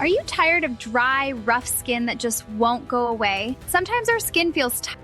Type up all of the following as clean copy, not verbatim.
Are you tired of dry, rough skin that just won't go away? Sometimes our skin feels tight.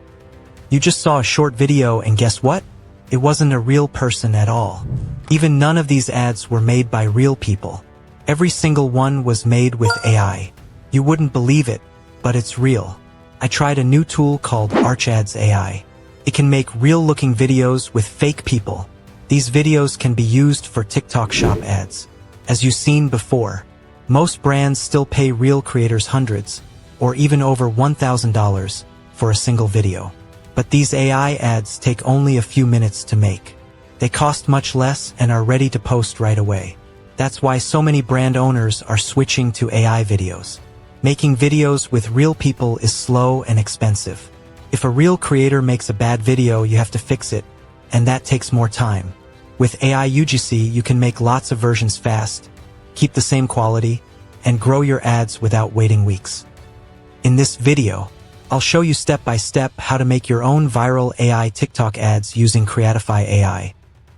You just saw a short video and guess what? It wasn't a real person at all. Even none of these ads were made by real people. Every single one was made with AI. You wouldn't believe it, but it's real. I tried a new tool called ArchAds AI. It can make real-looking videos with fake people. These videos can be used for TikTok shop ads. As you've seen before, most brands still pay real creators hundreds, or even over $1,000 for a single video. But these AI ads take only a few minutes to make. They cost much less and are ready to post right away. That's why so many brand owners are switching to AI videos. Making videos with real people is slow and expensive. If a real creator makes a bad video, you have to fix it, and that takes more time. With AI UGC, you can make lots of versions fast, keep the same quality, and grow your ads without waiting weeks. In this video, I'll show you step-by-step how to make your own viral AI TikTok ads using Creatify AI.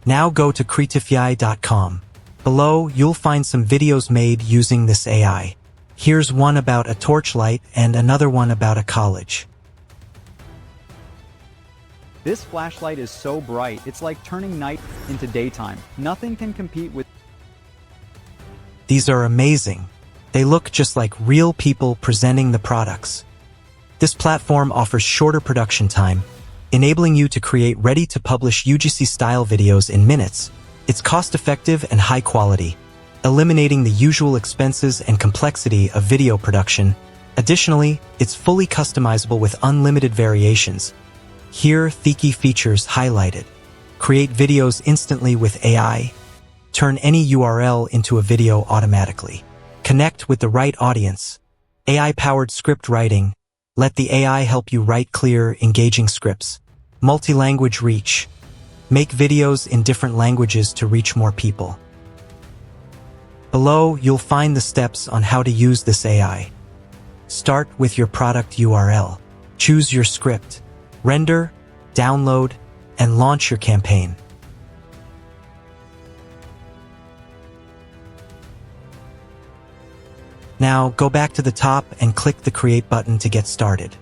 Now go to creatify.com. Below, you'll find some videos made using this AI. Here's one about a torchlight and another one about a college. This flashlight is so bright, it's like turning night into daytime. Nothing can compete with. These are amazing. They look just like real people presenting the products. This platform offers shorter production time, enabling you to create ready-to-publish UGC-style videos in minutes. It's cost-effective and high quality, eliminating the usual expenses and complexity of video production. Additionally, it's fully customizable with unlimited variations. Here, Thiki features highlighted. Create videos instantly with AI. Turn any URL into a video automatically. Connect with the right audience. AI-powered script writing. Let the AI help you write clear, engaging scripts. Multi-language reach. Make videos in different languages to reach more people. Below, you'll find the steps on how to use this AI. Start with your product URL. Choose your script. Render, download, and launch your campaign. Now, go back to the top and click the Create button to get started.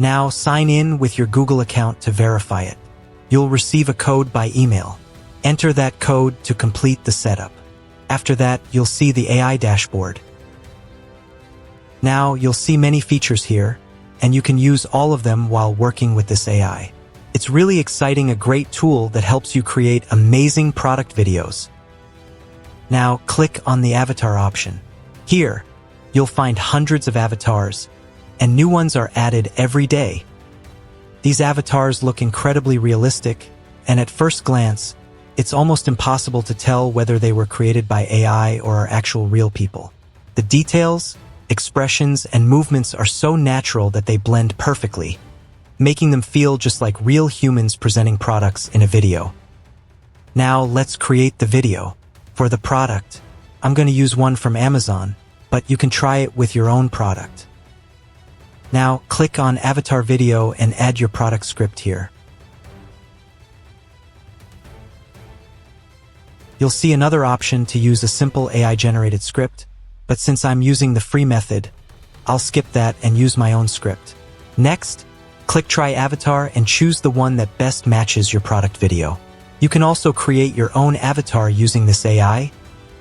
Now, sign in with your Google account to verify it. You'll receive a code by email. Enter that code to complete the setup. After that, you'll see the AI dashboard. Now, you'll see many features here, and you can use all of them while working with this AI. It's really exciting, a great tool that helps you create amazing product videos. Now, click on the avatar option. Here, you'll find hundreds of avatars, and new ones are added every day. These avatars look incredibly realistic, and at first glance, it's almost impossible to tell whether they were created by AI or are actual real people. The details, expressions, and movements are so natural that they blend perfectly, making them feel just like real humans presenting products in a video. Now, let's create the video. For the product, I'm going to use one from Amazon, but you can try it with your own product. Now, click on Avatar Video and add your product script here. You'll see another option to use a simple AI-generated script, but since I'm using the free method, I'll skip that and use my own script. Next, click Try Avatar and choose the one that best matches your product video. You can also create your own avatar using this AI,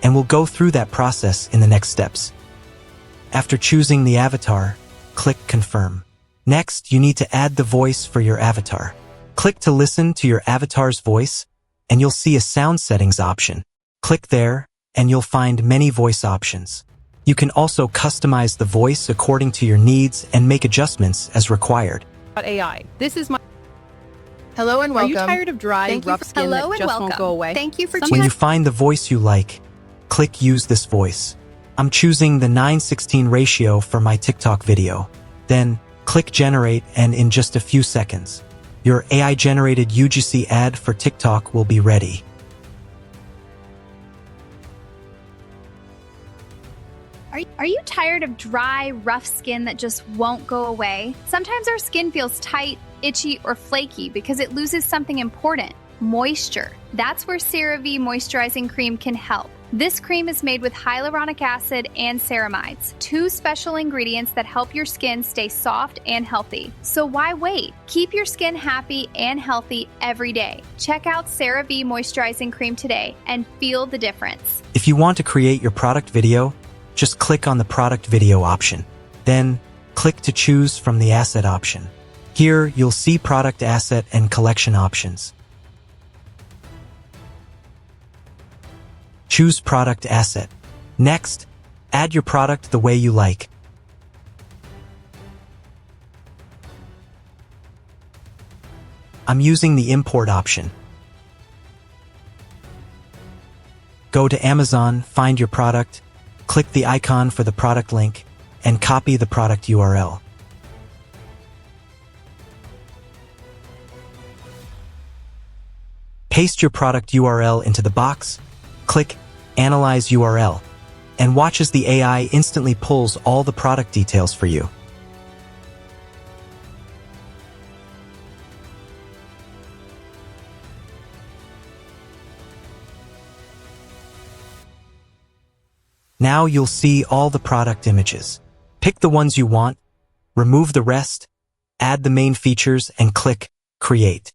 and we'll go through that process in the next steps. After choosing the avatar, click Confirm. Next, you need to add the voice for your avatar. Click to listen to your avatar's voice, and you'll see a sound settings option. Click there, and you'll find many voice options. You can also customize the voice according to your needs and make adjustments as required. AI. This is my... Hello and welcome. Are you tired of dry, rough skin that just won't go away? Thank you for When you find the voice you like, click Use this voice. I'm choosing the 9:16 ratio for my TikTok video. Then, click Generate, and in just a few seconds, your AI-generated UGC ad for TikTok will be ready. Are you tired of dry, rough skin that just won't go away? Sometimes our skin feels tight, itchy, or flaky because it loses something important, moisture. That's where CeraVe Moisturizing Cream can help. This cream is made with hyaluronic acid and ceramides, two special ingredients that help your skin stay soft and healthy. So why wait? Keep your skin happy and healthy every day. Check out CeraVe Moisturizing Cream today and feel the difference. If you want to create your product video, just click on the product video option. Then, click to choose from the asset option. Here, you'll see product asset and collection options. Choose product asset. Next, add your product the way you like. I'm using the import option. Go to Amazon, find your product, click the icon for the product link, and copy the product URL. Paste your product URL into the box, click Analyze URL, and watch as the AI instantly pulls all the product details for you. Now you'll see all the product images. Pick the ones you want, remove the rest, add the main features, and click Create.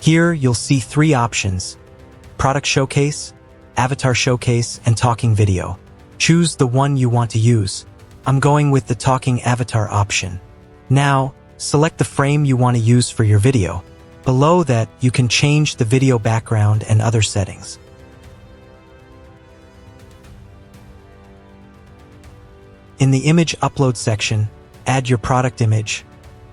Here, you'll see three options: Product Showcase, Avatar Showcase, and Talking Video. Choose the one you want to use. I'm going with the Talking Avatar option. Now, select the frame you want to use for your video. Below that, you can change the video background and other settings. In the Image Upload section, add your product image.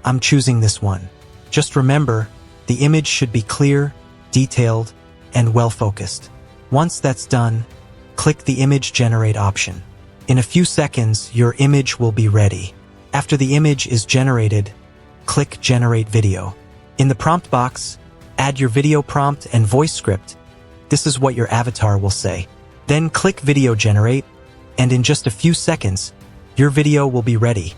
I'm choosing this one. Just remember, the image should be clear, detailed, and well-focused. Once that's done, click the Image Generate option. In a few seconds, your image will be ready. After the image is generated, click Generate Video. In the prompt box, add your video prompt and voice script. This is what your avatar will say. Then click Video Generate, and in just a few seconds, your video will be ready.